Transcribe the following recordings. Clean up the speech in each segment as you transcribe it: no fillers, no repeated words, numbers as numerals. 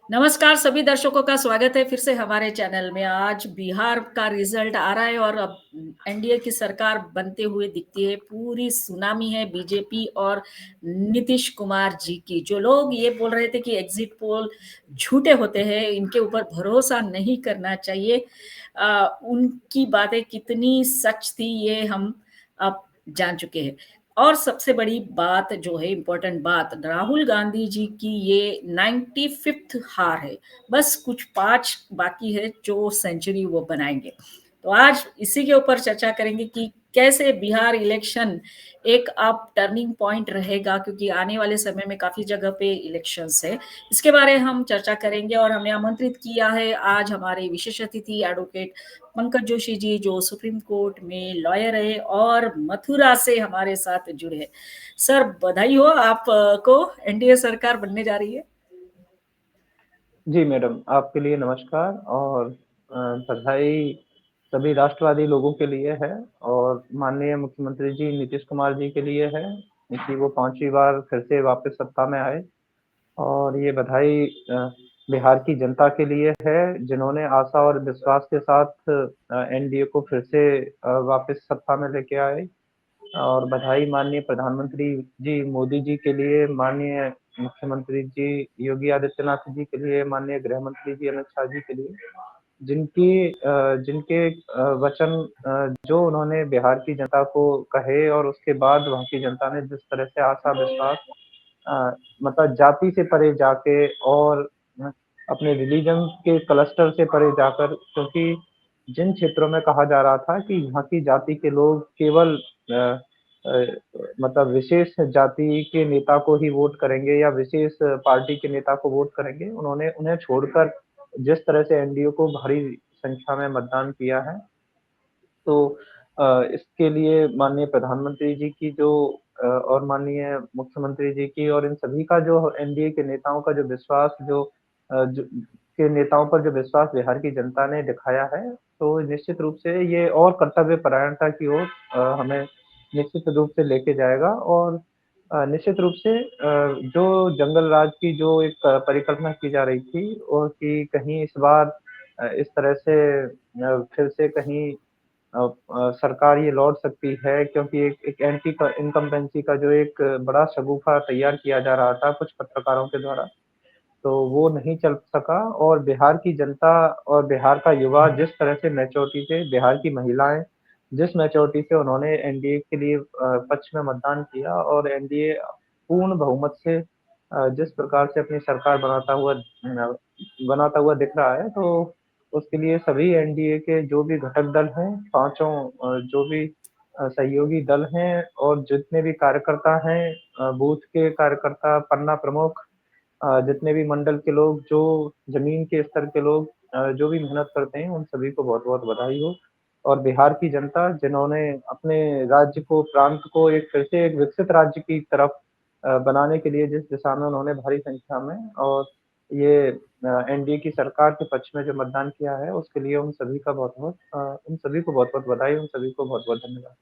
नमस्कार सभी दर्शकों का स्वागत है फिर से हमारे चैनल में। आज बिहार का रिजल्ट आ रहा है और अब एनडीए की सरकार बनते हुए दिखती है। पूरी सुनामी है बीजेपी और नीतीश कुमार जी की। जो लोग ये बोल रहे थे कि एग्जिट पोल झूठे होते हैं, इनके ऊपर भरोसा नहीं करना चाहिए, उनकी बातें कितनी सच थी ये हम अब जान चुके हैं। और सबसे बड़ी बात जो है, इम्पोर्टेंट बात, राहुल गांधी जी की ये 95th हार है। बस कुछ 5 बाकी है जो सेंचुरी वो बनाएंगे। तो आज इसी के ऊपर चर्चा करेंगे कि कैसे बिहार इलेक्शन एक अब टर्निंग पॉइंट रहेगा, क्योंकि आने वाले समय में काफी जगह पे इलेक्शंस है। इसके बारे में हम चर्चा करेंगे और हमने आमंत्रित किया है आज हमारे विशेष अतिथि एडवोकेट पंकज जोशी जी, जो सुप्रीम कोर्ट में लॉयर है और मथुरा से हमारे साथ जुड़े हैं। सर, बधाई हो आपको, एनडीए सरकार बनने जा रही है। जी मैडम, आपके लिए नमस्कार और बधाई सभी राष्ट्रवादी लोगों के लिए है और माननीय मुख्यमंत्री जी नीतीश कुमार जी के लिए है कि वो 5वीं बार फिर से वापस सत्ता में आए। और ये बधाई बिहार की जनता के लिए है, जिन्होंने आशा और विश्वास के साथ एनडीए को फिर से वापस सत्ता में लेके आए। और बधाई माननीय प्रधानमंत्री जी मोदी जी के लिए, माननीय मुख्यमंत्री जी योगी आदित्यनाथ जी के लिए, माननीय गृह मंत्री जी अमित शाह जी के लिए, जिनके वचन जो उन्होंने बिहार की जनता को कहे और उसके बाद वहाँ की जनता ने जिस तरह से आशा विश्वास मतलब जाति से परे जाके और अपने रिलीजन के क्लस्टर से परे जाकर, क्योंकि जिन क्षेत्रों में कहा जा रहा था कि यहाँ की जाति के लोग केवल अ, अ, मतलब विशेष जाति के नेता को ही वोट करेंगे या विशेष पार्टी के नेता को वोट करेंगे, उन्होंने उन्हें छोड़कर जिस तरह से एनडीए को भारी संख्या में मतदान किया है, तो इसके लिए माननीय प्रधानमंत्री जी की जो और माननीय मुख्यमंत्री जी की और इन सभी का जो एनडीए के नेताओं का जो विश्वास जो के नेताओं पर जो विश्वास बिहार की जनता ने दिखाया है, तो निश्चित रूप से ये और कर्तव्य परायणता की ओर हमें निश्चित रूप से लेके जाएगा। और निश्चित रूप से जो जंगल राज की जो एक परिकल्पना की जा रही थी और कि कहीं इस बार इस तरह से फिर से कहीं सरकार ये लौट सकती है, क्योंकि एक एक एंटी इनकम्बेंसी का जो एक बड़ा शगुफा तैयार किया जा रहा था कुछ पत्रकारों के द्वारा, तो वो नहीं चल सका। और बिहार की जनता और बिहार का युवा जिस तरह से मैच्योरिटी से, बिहार की महिलाएं जिस मैच्योरिटी से उन्होंने एनडीए के लिए पक्ष में मतदान किया और एनडीए पूर्ण बहुमत से जिस प्रकार से अपनी सरकार बनाता हुआ दिख रहा है, तो उसके लिए सभी एनडीए के जो भी घटक दल हैं, पांचों जो भी सहयोगी दल हैं और जितने भी कार्यकर्ता हैं, बूथ के कार्यकर्ता, पन्ना प्रमुख, जितने भी मंडल के लोग, जो जमीन के स्तर के लोग जो भी मेहनत करते हैं, उन सभी को बहुत-बहुत बधाई हो। और बिहार की जनता जिन्होंने अपने राज्य को, प्रांत को एक फिर से एक विकसित राज्य की तरफ बनाने के लिए जिस दिशा में उन्होंने भारी संख्या में और ये एनडीए की सरकार के पक्ष में जो मतदान किया है, उसके लिए उन सभी को बहुत-बहुत बधाई, उन सभी को बहुत-बहुत धन्यवाद।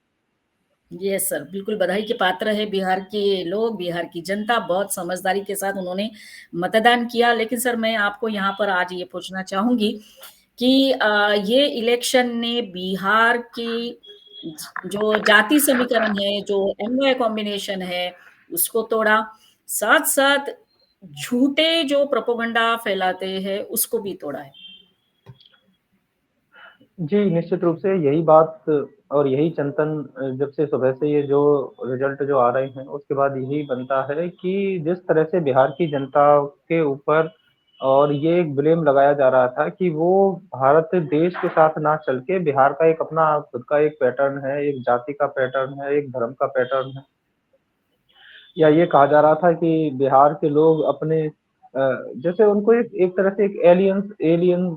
यस सर, बिल्कुल बधाई के पात्र है बिहार के लोग, बिहार की जनता। बहुत समझदारी के साथ उन्होंने मतदान किया। लेकिन सर, मैं आपको यहाँ पर आज ये पूछना चाहूंगी कि ये इलेक्शन ने बिहार की जो जाति समीकरण है, जो एमओए कॉम्बिनेशन है, उसको तोड़ा। साथ साथ झूठे जो प्रोपोगंडा फैलाते हैं उसको भी तोड़ा है। जी, निश्चित रूप से यही बात और यही चिंतन जब से सुबह से ये जो रिज़ल्ट जो आ रहे हैं, उसके बाद यही बनता है कि जिस तरह से बिहार की जनता के ऊपर और ये एक ब्लेम लगाया जा रहा था कि वो भारत देश के साथ ना चल के बिहार का एक अपना खुद का एक पैटर्न है, एक जाति का पैटर्न है, एक धर्म का पैटर्न है। या ये कहा जा रहा था कि बिहार के लोग अपने जैसे उनको एक एक तरह से एक एलियन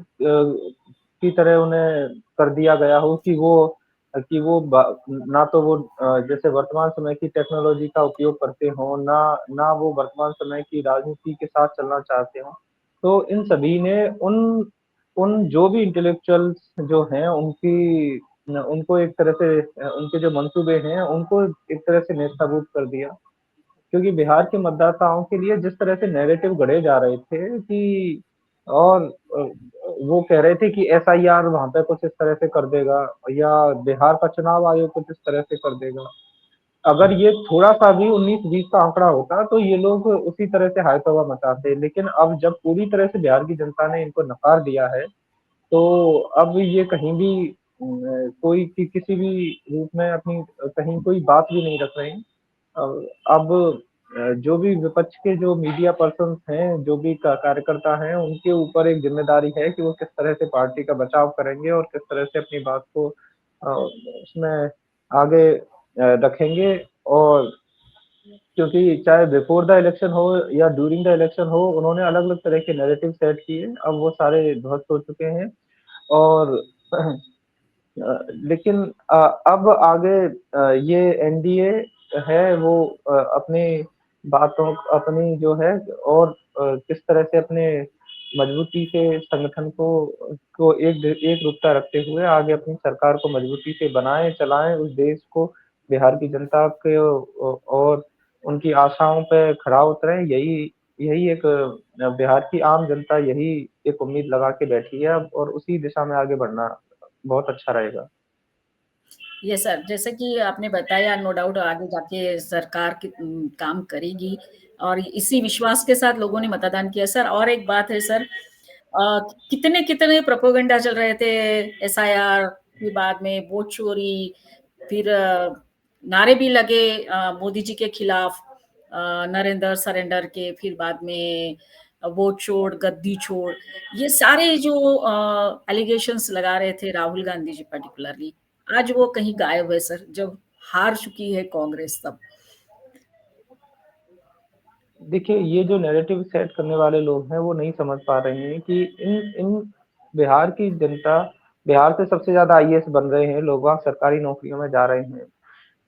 की तरह उन्हें कर दिया गया हो कि वो ना तो वो जैसे वर्तमान समय की टेक्नोलॉजी का उपयोग करते हो, ना वो वर्तमान समय की राजनीति के साथ चलना चाहते हो। तो इन सभी ने उन उन जो भी इंटेलेक्चुअल्स जो हैं उनको एक तरह से उनके जो मंसूबे हैं उनको एक तरह से नेस्तनाबूद कर दिया। क्योंकि बिहार के मतदाताओं के लिए जिस तरह से नैरेटिव गढ़े जा रहे थे कि और वो कह रहे थे कि एसआईआर वहाँ पे कुछ इस तरह से कर देगा या बिहार का चुनाव आयोग कुछ इस तरह से कर देगा। अगर ये थोड़ा-सा भी 19-20 का आंकड़ा होता तो ये लोग उसी तरह से हाय-तौबा मचाते। लेकिन अब जब पूरी तरह से बिहार की जनता ने इनको नकार दिया है, तो अब ये कहीं भी कोई किसी भी रूप में अपनी कहीं कोई बात भी नहीं रख रहे हैं। अब जो भी विपक्ष के जो मीडिया पर्सन्स हैं, जो भी कार्यकर्ता हैं, उनके ऊपर एक ज़िम्मेदारी है कि वो किस तरह से पार्टी का बचाव करेंगे और किस तरह से अपनी बात को उसमें आगे रखेंगे। और क्योंकि चाहे बिफोर द इलेक्शन हो या ड्यूरिंग द इलेक्शन हो, उन्होंने अलग-अलग तरह के नैरेटिव सेट किए, अब वो सारे ध्वस्त हो चुके हैं। और लेकिन अब आगे ये एनडीए है वो अपनी बातों अपनी जो है और किस तरह से अपने मजबूती से संगठन को एकरूपता रखते हुए आगे अपनी सरकार को मजबूती से बनाएँ, चलाएँ, उस देश को बिहार की जनता के और उनकी आशाओं पे खरा उतरें, यही यही एक बिहार की आम जनता यही एक उम्मीद लगा के बैठी है अब और उसी दिशा में आगे बढ़ना बहुत अच्छा रहेगा। यस सर, जैसे कि आपने बताया नो डाउट आगे जाके सरकार काम करेगी और इसी विश्वास के साथ लोगों ने मतदान किया। सर और एक बात है सर कितने-कितने प्रोपेगेंडा चल रहे थे एसआईआर फिर बाद में वोट चोरी, फिर नारे भी लगे मोदी जी के खिलाफ नरेंद्र सरेंडर के, फिर बाद में वोट छोड़, गद्दी छोड़, ये सारे जो एलिगेशंस लगा रहे थे राहुल गांधी जी पर्टिकुलरली, आज वो कहीं गायब है सर, जब हार चुकी है कांग्रेस तब। देखिए, ये जो नैरेटिव सेट करने वाले लोग हैं, वो नहीं समझ पा रहे हैं कि इन इन बिहार की जनता बिहार से सबसे ज़्यादा आईएएस बन रहे हैं, लोग वहाँ सरकारी नौकरियों में जा रहे हैं।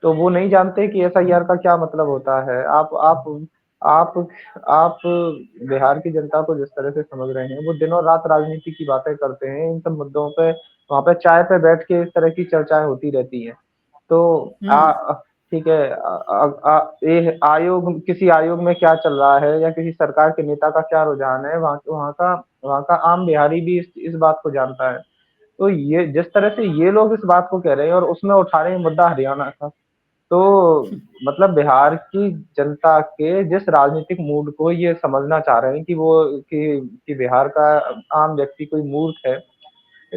तो वो नहीं जानते कि एसआईआर का क्या मतलब होता है। आप आप बिहार की जनता को जिस तरह से समझ रहे हैं, वो दिनों-रात राजनीति की बातें करते हैं, इन सब मुद्दों पे वहाँ पे चाय पे बैठ के इस तरह की चर्चाएँ होती रहती हैं। तो हुँ, ठीक है ये आयोग किसी आयोग में क्या चल रहा है या किसी सरकार के नेता का क्या रुझान है, वहाँ का आम बिहारी भी इस बात को जानता है। तो ये जिस तरह से ये लोग इस बात को कह रहे हैं और उसमें उठा रहे हैं मुद्दा हरियाणा का, तो मतलब बिहार की जनता के जिस राजनीतिक मूड को ये समझना चाह रहे हैं कि कि बिहार का आम व्यक्ति कोई मूर्ख है।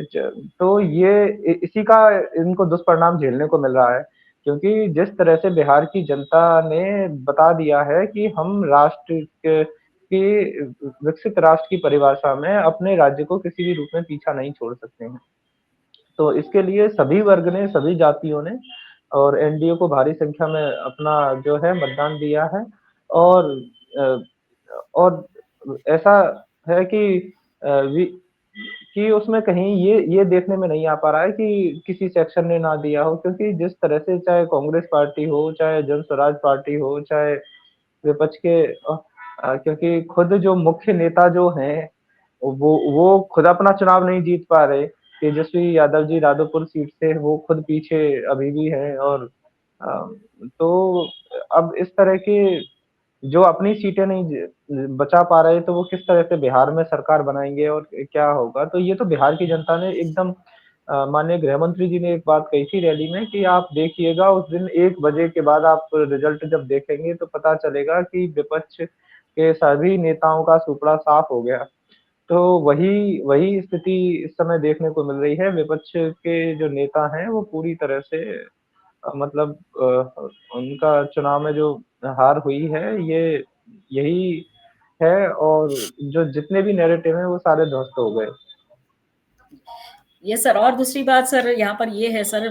ज तो ये इसी का इनको दुष्परिणाम झेलने को मिल रहा है, क्योंकि जिस तरह से बिहार की जनता ने बता दिया है कि हम राष्ट्र के की विकसित राष्ट्र की परिभाषा में अपने राज्य को किसी भी रूप में पीछा नहीं छोड़ सकते हैं। तो इसके लिए सभी वर्ग ने, सभी जातियों ने और एनडीए को भारी संख्या में अपना जो है मतदान दिया है और अ, और ऐसा है कि अ, वि कि उसमें कहीं ये देखने में नहीं आ पा रहा है कि किसी सेक्शन ने ना दिया हो क्योंकि जिस तरह से चाहे कांग्रेस पार्टी हो, चाहे जन स्वराज पार्टी हो, चाहे विपक्ष के क्योंकि खुद जो मुख्य नेता जो हैं, वो खुद अपना चुनाव नहीं जीत पा रहे। तेजस्वी यादव जी राघोपुर सीट से वो खुद पीछे अभी भी हैं और अ, तो अब इस तरह के जो अपनी सीटें नहीं बचा पा रहे, तो वो किस तरह से बिहार में सरकार बनाएँगे और क्या होगा? तो ये तो बिहार की जनता ने एकदम माननीय गृह मंत्री जी ने एक बात कही थी रैली में कि आप देखिएगा उस दिन 1 बजे के बाद आप रिज़ल्ट जब देखेंगे तो पता चलेगा कि विपक्ष के सभी नेताओं का सूपड़ा साफ हो गया। तो वही वही स्थिति इस समय देखने को मिल रही है, विपक्ष के जो नेता हैं वो पूरी तरह से मतलब उनका चुनाव में जो हार हुई है ये यही है और जो जितने भी नैरेटिव हैं वो सारे ध्वस्त हो गए। ये सर और दूसरी बात सर यहाँ पर ये है सर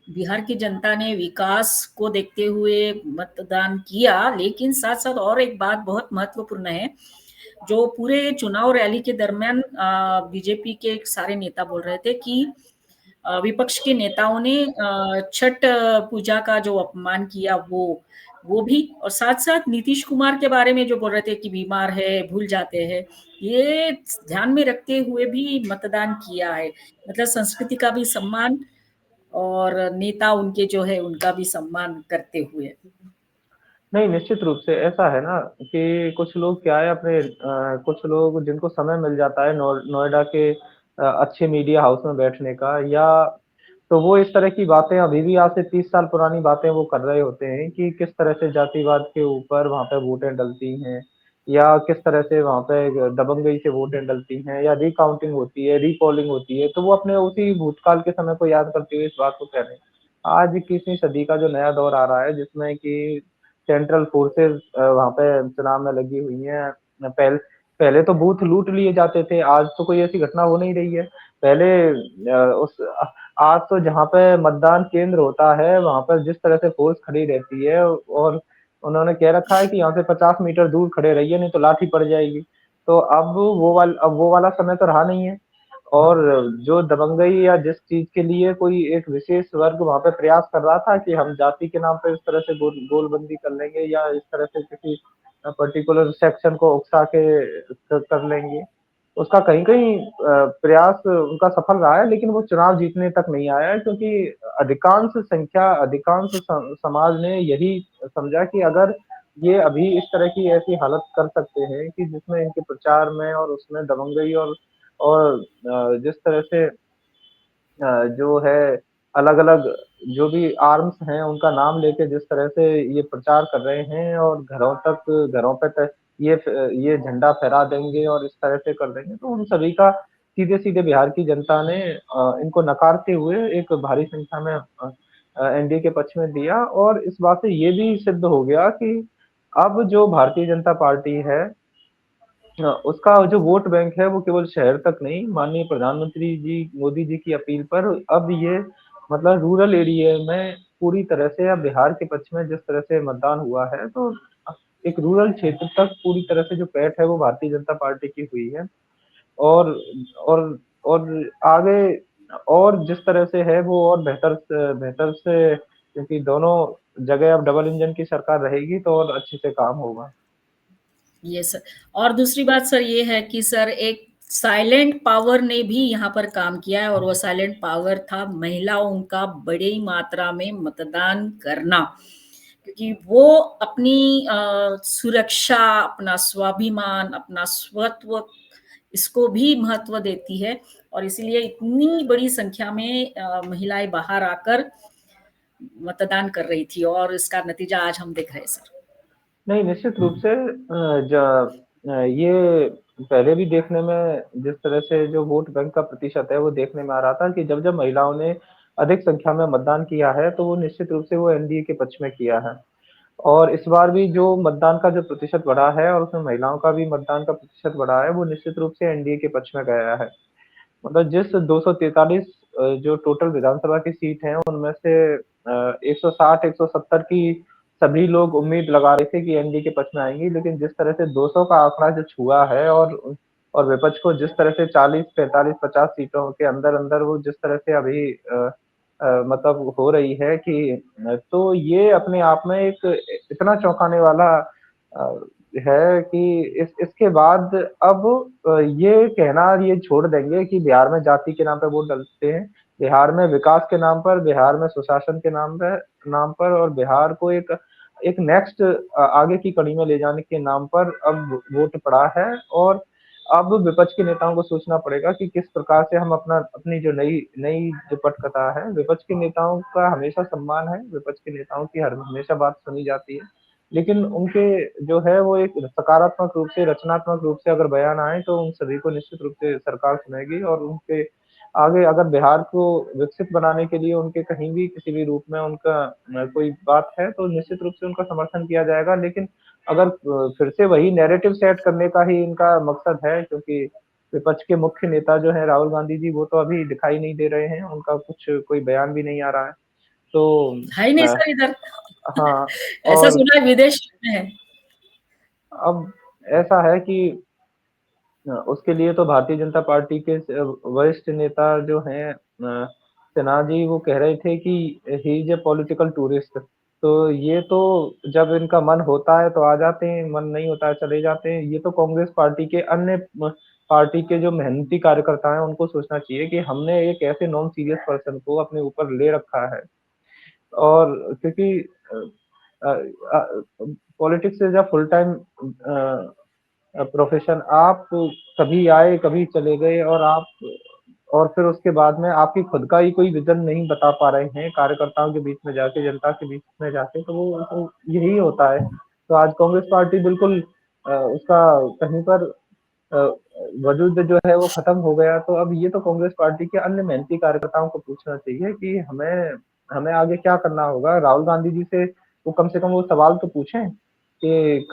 बिहार की जनता ने विकास को देखते हुए मतदान किया, लेकिन साथ-साथ और एक बात बहुत महत्वपूर्ण है, जो पूरे चुनाव रैली के दरमियान बीजेपी के सारे नेता बोल रहे थे कि विपक्ष के नेताओं ने छठ पूजा का जो अपमान किया वो भी और साथ-साथ नीतीश कुमार के बारे में जो बोल रहे थे कि बीमार है, भूल जाते हैं, ये ध्यान में रखते हुए भी मतदान किया है। मतलब संस्कृति का भी सम्मान और नेता उनके जो है उनका भी सम्मान करते हुए। नहीं, निश्चित रूप से ऐसा है ना कि कुछ लोग क्या है अपने कुछ लोग जिनको समय मिल जाता है नोएडा के अच्छे मीडिया हाउस में बैठने का या तो वो इस तरह की बातें अभी भी आज से 30 साल पुरानी बातें वो कर रहे होते हैं कि किस तरह से जातिवाद के ऊपर वहाँ पे वोटें डलती हैं या किस तरह से वहाँ पे दबंगई से वोटें डलती हैं या रिकाउंटिंग होती है, रीपोलिंग होती है, तो वो अपने उसी भूतकाल के समय को याद करते हुए इस बात को कह रहे हैं। आज 21वीं सदी का जो नया दौर आ रहा है जिसमें कि सेंट्रल फोर्सेस वहाँ पे चुनाव में लगी हुई हैं। पहले तो बूथ लूट लिए जाते थे, आज तो कोई ऐसी घटना हो नहीं रही है। पहले उस आज तो जहाँ पे मतदान केंद्र होता है, वहाँ पर जिस तरह से फ़ोर्स खड़ी रहती है और उन्होंने कह रखा है कि यहाँ से 50 मीटर दूर खड़े रहिए नहीं तो लाठी पड़ जाएगी। तो अब वो वाला समय तो रहा नहीं है और जो दबंगई या जिस चीज़ के लिए कोई एक विशेष वर्ग वहाँ पे प्रयास कर रहा था कि हम जाति के नाम पे इस तरह से गोलबंदी कर लेंगे या इस तरह से किसी पर्टिकुलर सेक्शन को उकसा के कर लेंगे। उसका कहीं-कहीं प्रयास उनका सफल रहा है, लेकिन वो चुनाव जीतने तक नहीं आया है क्योंकि अधिकांश समाज ने यही समझा कि अगर ये अभी इस तरह की ऐसी हालत कर सकते हैं कि जिसमें इनके प्रचार में और उसमें दबंगई और जिस तरह से जो है अलग-अलग जो भी आर्म्स हैं, उनका नाम लेके जिस तरह से ये प्रचार कर रहे हैं और घरों पे ये झंडा फहरा देंगे और इस तरह से कर देंगे, तो उन सभी का सीधे-सीधे बिहार की जनता ने इनको नकारते हुए एक भारी संख्या में एनडीए के पक्ष में दिया और इस बात से ये भी सिद्ध हो गया कि अब जो भारतीय जनता पार्टी है उसका जो वोट बैंक है वो केवल शहर तक नहीं, माननीय प्रधानमंत्री जी मोदी जी की अपील पर अब ये मतलब रूरल एरिया में पूरी तरह से अब बिहार के पक्ष में जिस तरह से मतदान हुआ है, तो एक रूरल क्षेत्र तक पूरी तरह से जो पैठ है वो भारतीय जनता पार्टी की हुई है। और और और आगे और जिस तरह से है वो और बेहतर से क्योंकि दोनों जगह अब डबल इंजन की सरकार रहेगी तो और अच्छे से काम होगा। ये सर, और दूसरी बात सर ये है कि सर एक साइलेंट पावर ने भी यहाँ पर काम किया है और वो साइलेंट पावर था महिलाओं का बड़ी मात्रा में मतदान करना, क्योंकि वो अपनी सुरक्षा, अपना स्वाभिमान, अपना स्वत्व, इसको भी महत्व देती है और इसीलिए इतनी बड़ी संख्या में महिलाएं बाहर आकर मतदान कर रही थी और इसका नतीजा आज हम देख रहे हैं सर। नहीं, निश्चित रूप से ये पहले भी देखने में जिस तरह से जो वोट बैंक का प्रतिशत है, वो देखने में आ रहा था कि जब-जब महिलाओं ने अधिक संख्या में मतदान किया है, तो वो निश्चित रूप से वो एनडीए के पक्ष में किया है। और इस बार भी जो मतदान का जो प्रतिशत बढ़ा है और उसमें महिलाओं का भी मतदान का प्रतिशत बढ़ा है, वो निश्चित रूप से एनडीए के पक्ष में गया है। मतलब जिस 243 जो टोटल विधानसभा की सीट हैं, उनमें से 160-170 की सभी लोग उम्मीद लगा रहे थे कि एनडीए के पक्ष में आएँगी, लेकिन जिस तरह से 200 का आंकड़ा जो छुआ है और विपक्ष को जिस तरह से 40, 45, 50 सीटों के अंदर-अंदर वो जिस तरह से अभी मतलब हो रही है कि तो ये अपने आप में एक इतना चौंकाने वाला अ, है कि इसके बाद अब ये कहना ये छोड़ देंगे कि बिहार में जाति के नाम पे वोट डलते हैं। बिहार में विकास के नाम पर, बिहार में सुशासन के नाम पर और बिहार को एक एक नेक्स्ट आगे की कड़ी में ले जाने के नाम पर अब वोट पड़ा है और अब विपक्ष के नेताओं को सोचना पड़ेगा कि किस प्रकार से हम अपनी जो नई नई जो पटकथा है, विपक्ष के नेताओं का हमेशा सम्मान है, विपक्ष के नेताओं की हर हमेशा बात सुनी जाती है। लेकिन उनके जो है वो एक सकारात्मक रूप से, रचनात्मक रूप से अगर बयान आए तो उन सभी को निश्चित रूप से सरकार सुनेगी और उनके आगे अगर बिहार को विकसित बनाने के लिए उनके कहीं भी किसी भी रूप में उनका कोई बात है तो निश्चित रूप से उनका समर्थन किया जाएगा। लेकिन अगर फिर से वही नैरेटिव सेट करने का ही इनका मकसद है क्योंकि विपक्ष के मुख्य नेता जो हैं राहुल गांधी जी वो तो अभी दिखाई नहीं दे रहे हैं, उनका कुछ कोई बयान भी नहीं आ रहा है। तो है ही नहीं अ, सर इधर। हाँ ऐसा और सुना है विदेश में है। अब ऐसा है कि उसके लिए तो भारतीय जनता पार्टी के वरिष्ठ नेता जो हैं सिन्हा जी वो कह रहे थे कि he is a political tourist तो ये तो जब इनका मन होता है तो आ जाते हैं, मन नहीं होता है चले जाते हैं। ये तो कांग्रेस पार्टी के अन्य पार्टी के जो मेहनती कार्यकर्ता हैं उनको सोचना चाहिए कि हमने एक ऐसे नॉन सीरियस पर्सन को अपने ऊपर ले रखा है और क्योंकि politics is a full time profession. आप कभी आए, कभी चले गए और आप और फिर उसके बाद में आपकी खुद का ही कोई विज़न नहीं बता पा रहे हैं कार्यकर्ताओं के बीच में जाके, जनता के बीच में जाके, तो यही होता है। तो आज कांग्रेस पार्टी बिल्कुल उसका कहीं पर अ, वजूद जो है वो खत्म हो गया। तो अब ये तो कांग्रेस पार्टी के अन्य मेहनती कार्यकर्ताओं को पूछना चाहिए कि हमें हमें आगे क्या करना होगा। राहुल गांधी जी से वो कम से कम वो सवाल तो पूछें कि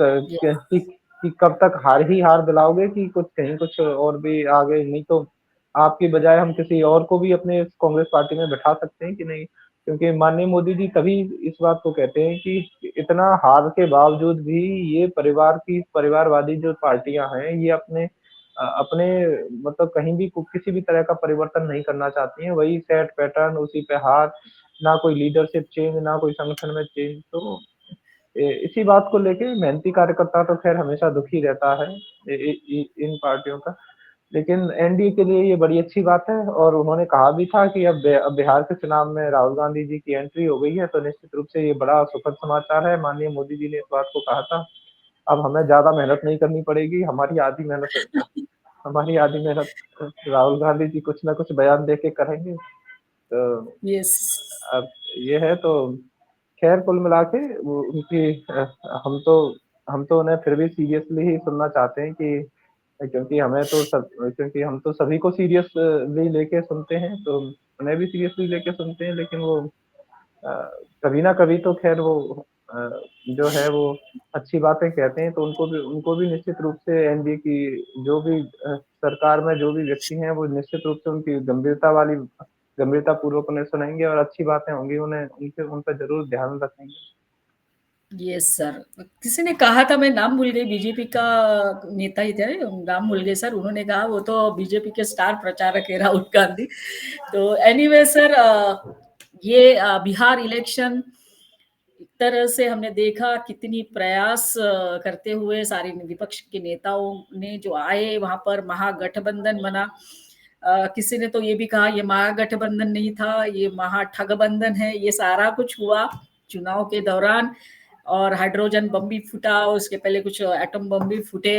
यस, कि कब तक हार ही हार दिलाओगे कि कुछ कहीं कुछ और भी आगे, नहीं तो आपकी बजाय हम किसी और को भी अपने कांग्रेस पार्टी में बैठा सकते हैं कि नहीं। क्योंकि माननीय मोदी जी तभी इस बात को कहते हैं कि इतना हार के बावजूद भी ये परिवारवादी जो पार्टियां हैं ये अपने मतलब कहीं भी किसी भी तरह का परिवर्तन नहीं करना चाहती हैं। वही सेट पैटर्न, उसी पे हार, ना कोई लीडरशिप चेंज, ना कोई संगठन में चेंज। तो इसी बात को लेके मेहनती कार्यकर्ता तो खैर हमेशा दुखी रहता है इन पार्टियों का। लेकिन एनडीए के लिए ये बड़ी अच्छी बात है और उन्होंने कहा भी था कि अब बिहार के चुनाव में राहुल गांधी जी की एंट्री हो गई है, तो निश्चित रूप से ये बड़ा सुखद समाचार है। माननीय मोदी जी ने इस बात को कहा था। अब हमें ज़्यादा मेहनत नहीं करनी पड़ेगी, हमारी आधी मेहनत राहुल गांधी जी कुछ ना कुछ बयान देके करेंगे। तो यस, अब ये है तो खैर कुल मिला के वो उनकी हम तो हम तो उन्हें फिर भी सीरियसली ही सुनना चाहते हैं कि क्योंकि हम तो सभी को सीरियसली लेके सुनते हैं, तो उन्हें भी सीरियसली लेके सुनते हैं। लेकिन वो अ, कभी ना कभी तो खैर वो अ, जो है वो अच्छी बातें कहते हैं, तो उनको भी निश्चित रूप से एनडीए की जो भी सरकार में जो भी व्यक्ति हैं, वो निश्चित रूप से उनकी गंभीरतापूर्वक उन्हें सुनेंगे और अच्छी बातें होंगी, उन्हें उनके उन पे ज़रूर ध्यान रखेंगे। Yes sir. किसी ने कहा था, मैं नाम भूल गई, बीजेपी का नेता ही थे, नाम भूल गई सर, उन्होंने कहा वो तो बीजेपी के स्टार प्रचारक है राहुल गांधी। तो एनीवे सर, ये बिहार इलेक्शन एक तरह से हमने देखा कितनी प्रयास करते हुए सारे विपक्ष के नेताओं ने जो आए वहां पर महागठबंधन बना। किसी ने तो ये भी कहा ये महागठबंधन नहीं था, ये महाठगबंधन है। ये सारा कुछ हुआ चुनाव के दौरान, और हाइड्रोजन बम भी फूटा और उसके पहले कुछ एटम बम भी फूटे।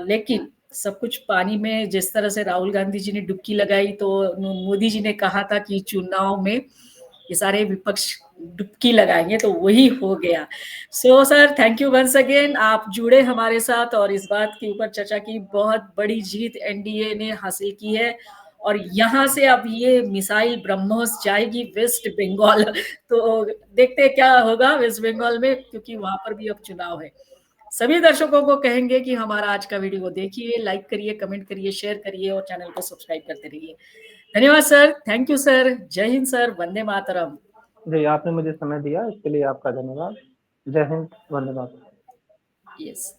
लेकिन सब कुछ पानी में जिस तरह से राहुल गांधी जी ने डुबकी लगाई, तो मोदी जी ने कहा था कि चुनाव में ये सारे विपक्ष डुबकी लगाएंगे, तो वही हो गया। So sir, thank you once again, आप जुड़े हमारे साथ और इस बात के ऊपर चर्चा की। बहुत बड़ी जीत एनडीए ने हासिल की है और यहाँ से अब ये मिसाइल ब्रह्मोस जाएगी वेस्ट बंगाल। तो देखते हैं क्या होगा वेस्ट बंगाल में, क्योंकि वहां पर भी अब चुनाव है। सभी दर्शकों को कहेंगे कि हमारा आज का वीडियो देखिए, लाइक करिए, कमेंट करिए, शेयर करिए और चैनल को सब्सक्राइब करते रहिए। धन्यवाद सर, थैंक यू सर, जय हिंद सर, वंदे मातरम। जी, आपने मुझे समय दिया इसके लिए आपका धन्यवाद। जय हिंद, वंदे मातरम। यस।